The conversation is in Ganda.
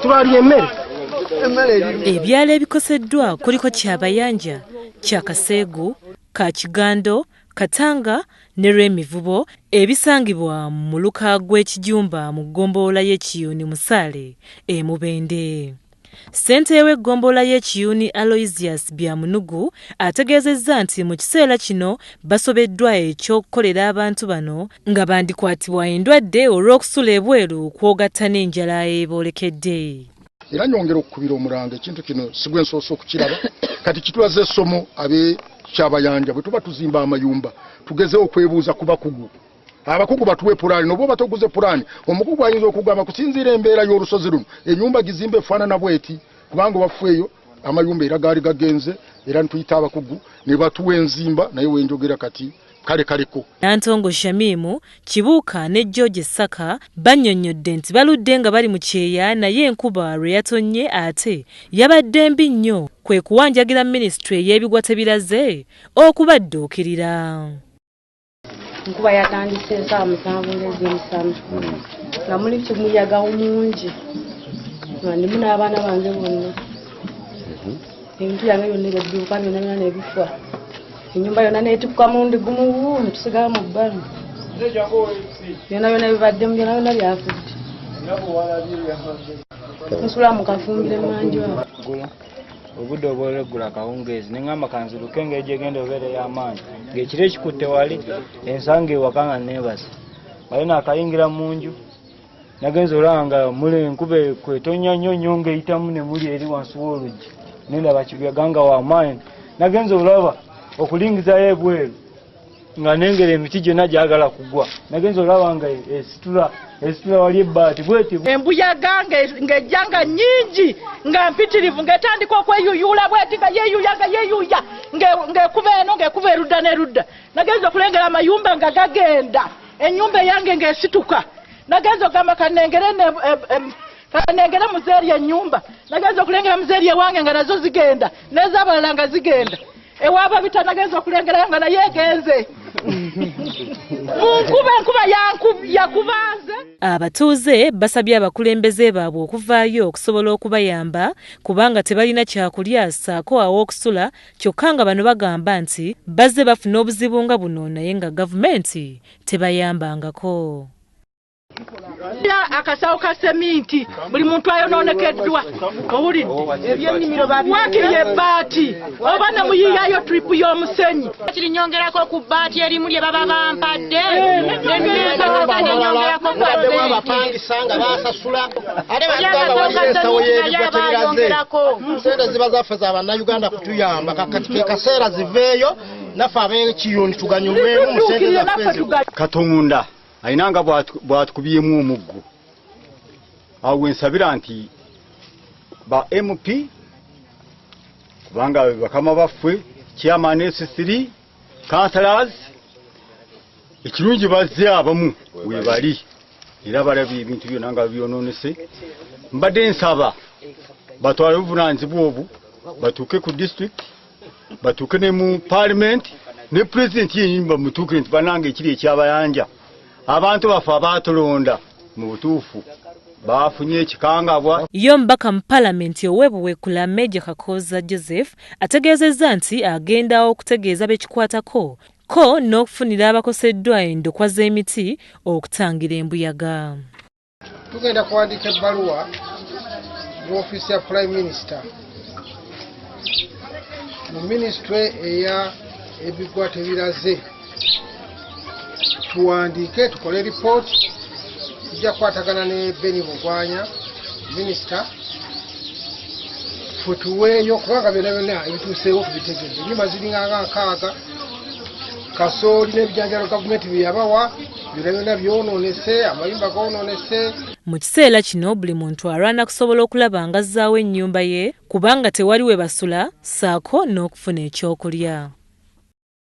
Tubali emmere. Ebyalo ebikoseddwa kuliko Kyabayanja, Kyakaseegu, Kakigando, Katanga ne Rwemivubo ebisangibwa mu luka gw'ekijumba mu ggombolola y'Ekiyuni Musaale e Mubende. Ssentebe w'eggombolola y'Ekiyuni Aloysius Byamunugu ategeezezza nti mu kiseera kino basobeddwa ekyokukolera abantu bano nga bandikwatibwa endwadde olw'okusula ebweru kwogatta n'enjala eboolekedde. Era nyongera okukubira omulanga ekintu kino sigwe nsooso okukiraba kati kitulaze essomo abe Kyabayanja bwe tuba tuzimba amayumba tugezeewo okwebuuza ku bakugu. Abakugu batuwe pulaani n'oba batoguze pulaani omukugu ayinza okugamba kusinziira embeera y'olusozi luno ennyumba gizimbe efaanana bweti kubanga bafeeyo amayumba era gaali gagenze era ntuyita abakugu ne batuwa enzimba naye wenjogera kati kale kaleko. Nantongo Shamimu, Kibuuka ne George Saka bannyonnyodde nti baludde nga bali mu kyeya naye enkuba lwe yatonye ate yabadde mbi nnyo kwe kuwanjagira minisitule y'ebigwa tebiraze okubadduukirira. Nkuba yatandise saa 7 ng'ezimusana nga muli kimuyaga mungi nga ndimu n'abaana bange bonna ebintu yange byonna byadduuka byonna n'ebifa ennyumba yonna n'etikka mundi gumu netusigala mu bbanga byonna bibaddemu byonna byafudde nsula mu kafumbire manju obudde obw'oleggula akawungeezi neŋŋamba kanziruke engeri egenda obeera ey'amaanyi ng'ekiro ekikutte wali ensanga ewaka nga neebase balina akayingira mu nju nagenza olaba nga muli enkuba kwetonya nnyo ng'eyitamu ne muli eri wansi w'oluggi nendaba kibuyaga nga w'amaanyi nagenza olaba okulingizayo ebweru nga nengera emiti gyonna gyagala kugwa nagenza olaba nga esitula wali ebbaati bweti embuyaga ng'ejjanga nnyingi nga mpitirivu ng'etandika okweyuyuula bweti nga yeeyuya ng'ekuba eno ng'ekuba erudda n'erudda nagenza okulengera amayumba nga gagenda ennyumba eyange ng'esituka nagenza okugamba kanengere muzeeri ennyumba nagenza okulengera muzeeri ewange nga nazo zigenda n'ez'abalala nga zigenda ewaaba bitanagenza okulengerayo nga naye egenze enkuba yakubanze. Abatuuze basabye abakulembeze baabwe okuvaayo okusobola okubayamba kubanga tebalina kyakulya ssaako aw'okusula kyokka nga bano bagamba nti bazze bafuna obuzibu nga buno naye nga gavumenti tebayambangako. Akasawo ka seminti buli muntu ayonoonekeddwa owulidde wakiri ebbaati oba ne muyiyayo tripu y'omusenyi kiri nyongerako ku bbaati erimu lye baba bampadde abapangisa nga basasula ate bagamba waliyo ensawo y'ebigwa tebiraze sente ziba zaffe z'abannayuganda kutuyamba kakati ke kaseera ziveeyo naffe ab'Ekiyuni tuganyulwemu mu sente zaffe Katonda ayinanga bwatukubyemu omuggo awo ensabira nti ba MP kubanga bakama baffe chairman S3 councillors ekirungi bazze abamu webali era balabye ebintu byonna nga byononese mbadde nsaba batwale obuvunaanyizibwa obwo batuuke ku district batuuke ne mu parliament ne president yenyimba mutuuke nti bananga ekiri ekyabayanja abantu bafa abatulonda mu butuufu bafunye ekikangabwa. Yo mbaka mu palamenti ow'ebuwekula Major Kakoza Joseph ategeezezza nti agenda okutegeeza bekikwatako ko n'okufunira abakoseddwa endokwa z'emiti okutangira embuyaga. Tugenda kuwandiika ebbaluwa mu ofiisi ya Prime Minister mu ministry eya ebigwa tebiraze tuwandiike tukole ripooti tujja kukwatagana ne Beni Bugwanya minisita futuweeyo kubanga byonna ebituuseewo tubitegedde ennyumba ziringa nga 6 kasooli n'ebijanjalo gavumenti bye yabawa byonna byonoonese amayumba goonoonese. Mu kiseera kino buli muntu alwana kusobola okulaba nga azzaawo ennyumba ye kubanga tewali we basula ssaako n'okufuna ekyokulya.